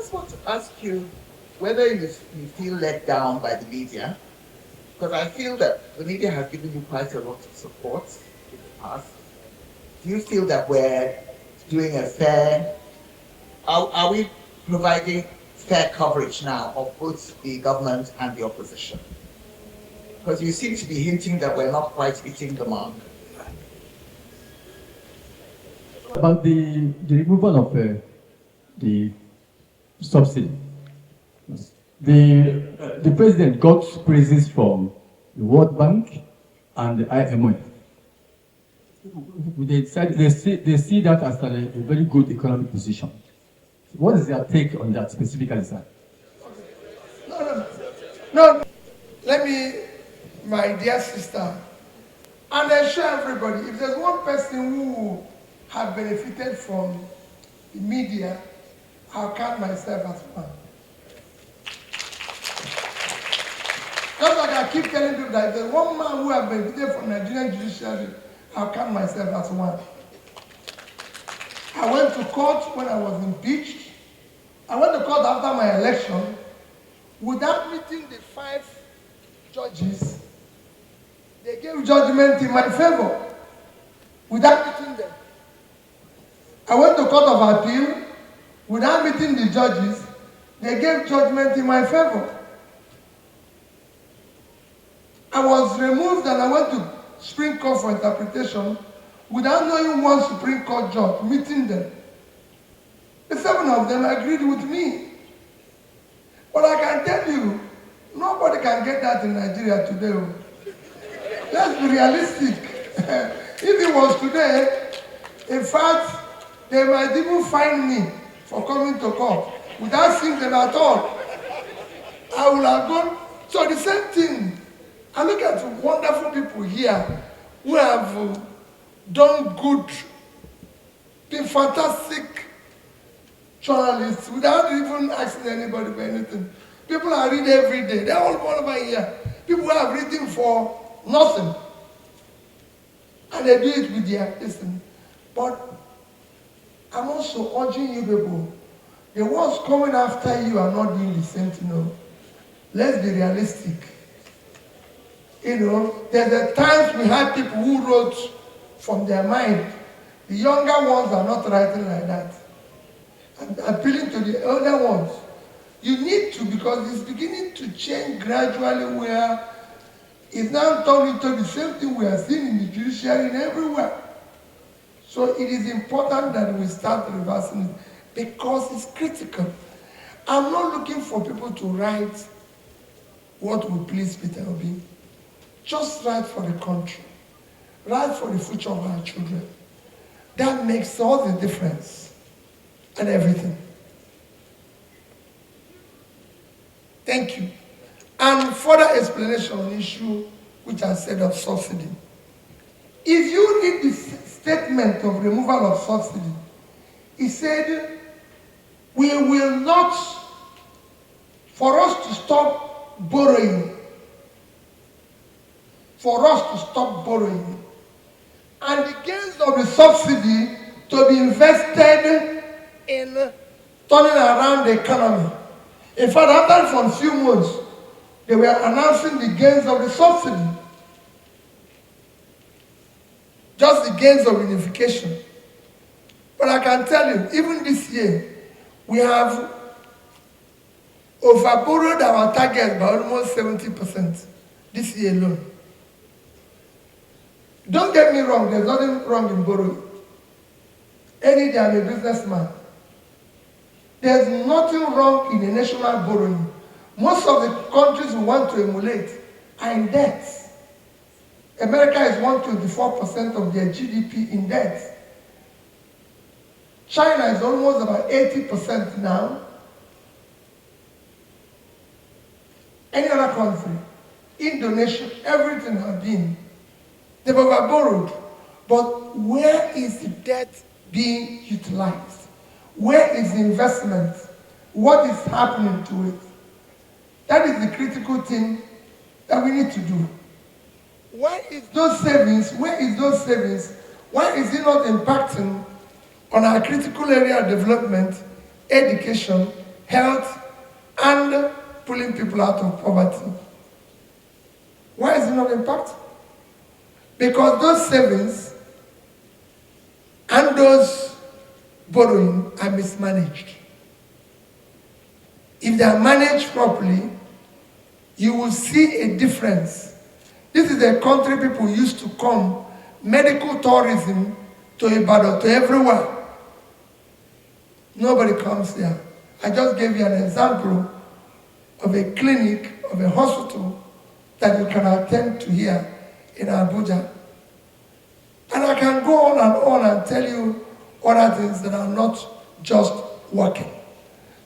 just want to ask you whether you feel let down by the media, because I feel that the media has given you quite a lot of support in the past. Do you feel that we're doing a fair, are we providing fair coverage now of both the government and the opposition? Because you seem to be hinting that we're not quite hitting the mark. About the removal of the subsidy, the president got praises from the World Bank and the IMF. They see that as a very good economic decision. What is their take on that specifically, sir? No. Let me, my dear sister, and I assure everybody, if there's one person who have benefited from the media, I'll count myself as one. Just like I keep telling people that there's one man who has benefited from Nigerian judiciary, I'll count myself as one. I went to court when I was impeached. I went to court after my election without meeting the 5 judges. They gave judgment in my favor without meeting them. I went to Court of Appeal without meeting the judges. They gave judgment in my favor. I was removed and I went to Supreme Court for interpretation without knowing one Supreme Court judge, meeting them. The 7 of them agreed with me. But I can tell you, nobody can get that in Nigeria today. Let's be realistic. If it was today, in fact, they might even fine me for coming to court without seeing them at all. I would have gone. So the same thing. I look at wonderful people here who have done good, been fantastic journalists without even asking anybody for anything. People are reading every day. They're all over here. People who have written for nothing. And they do it with their listen. But I'm also urging you people, the ones coming after you are not doing the same thing. Let's be realistic. There's a times we had people who wrote from their mind. The younger ones are not writing like that. And appealing to the elder ones. You need to, because it's beginning to change gradually where it's now turned into the same thing we are seeing in the judiciary and everywhere. So it is important that we start reversing it because it's critical. I'm not looking for people to write what will please Peter Obi. Just write for the country. Write for the future of our children. That makes all the difference and everything. Thank you. And further explanation on the issue which I said of subsidy. If you read the statement of removal of subsidy, he said, we will not, for us to stop borrowing, and the gains of the subsidy to be invested in turning around the economy. In fact, after for a few months, they were announcing the gains of the subsidy. Just the gains of unification. But I can tell you, even this year, we have overborrowed our target by almost 70% this year alone. Don't get me wrong, there's nothing wrong in borrowing. Any day I'm a businessman. There's nothing wrong in a national borrowing. Most of the countries we want to emulate are in debt. America is 124% of their GDP in debt. China is almost about 80% now. Any other country, Indonesia, everything has been. They've overborrowed. But where is the debt being utilized? Where is the investment? What is happening to it? That is the critical thing that we need to do. Why is those savings? Where is those savings? Why is it not impacting on our critical area of development, education, health, and pulling people out of poverty. Why is it not impact? Because those savings and those borrowing are mismanaged. If they are managed properly, you will see a difference. This is a country people used to come, medical tourism to Ibadan, to everywhere. Nobody comes there. I just gave you an example of a clinic, of a hospital that you can attend to here in Abuja. And I can go on and tell you other things that are not just working.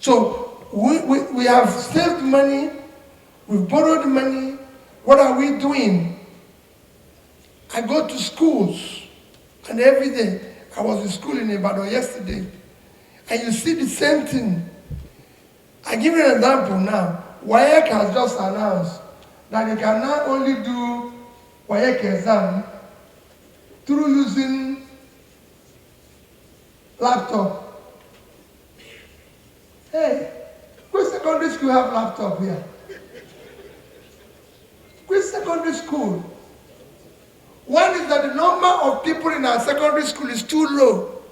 So we have saved money, we've borrowed money. What are we doing? I go to schools, and every day, I was in school in Ibadan yesterday, and you see the same thing. I give you an example now. WAEC has just announced that you can now only do WAEC exam through using laptop. Hey, which secondary school have laptop here? Which secondary school? One is that the number of people in our secondary school is too low.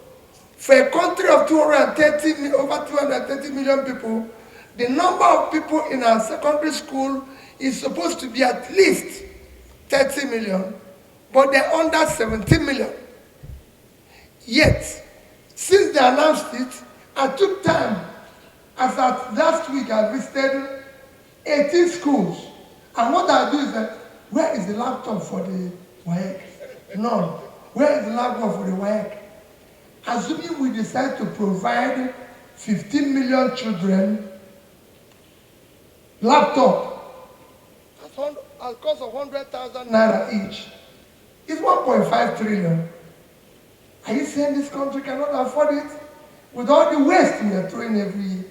For a country of over 230 million people, the number of people in our secondary school is supposed to be at least 30 million, but they're under 17 million. Yet, since they announced it, I took time. As at last week, I visited 18 schools. And what I do is that, where is the laptop for the WAEC? None. Where is the laptop for the WAEC? Assuming we decide to provide 15 million children laptop at cost of 100,000 naira each, it's 1.5 trillion. Are you saying this country cannot afford it? With all the waste we are throwing every year.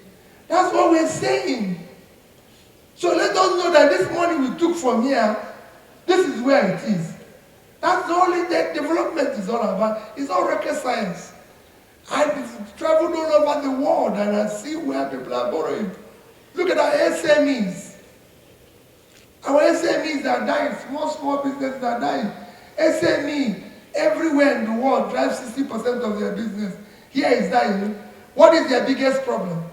That's what we're saying. So let us know that this money we took from here, this is where it is. That's the only that development is all about. It's all rocket science. I've traveled all over the world and I see where people are borrowing. Look at our SMEs. Our SMEs are dying. Small businesses are dying. SME, everywhere in the world, drives 60% of their business. Here is dying. What is their biggest problem?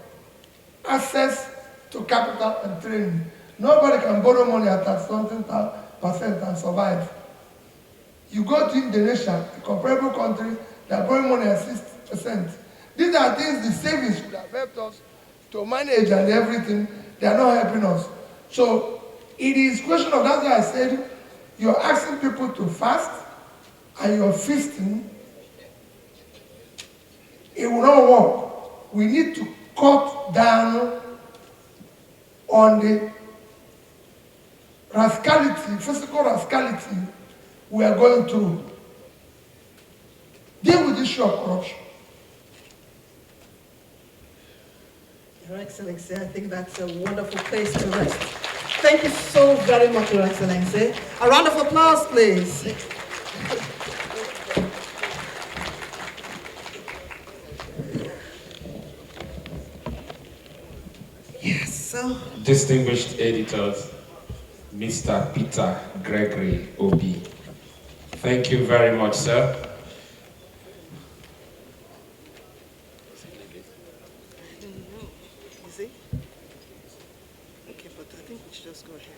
Access to capital and training. Nobody can borrow money at something percent and survive. You go to Indonesia, a comparable country, they are borrowing money at 60%. These are things the savings should have helped us to manage and everything. They are not helping us. So it is question of, that's why I said, you're asking people to fast and you're feasting. It will not work. We need to cut down on the rascality, physical rascality we are going through. Deal with the issue of corruption. Your Excellency, I think that's a wonderful place to rest. Thank you so very much, Your Excellency. A round of applause, please. Yes, so. Distinguished editors, Mr. Peter Gregory Obi. Thank you very much, sir. Is it? Okay, but I think we should just go ahead.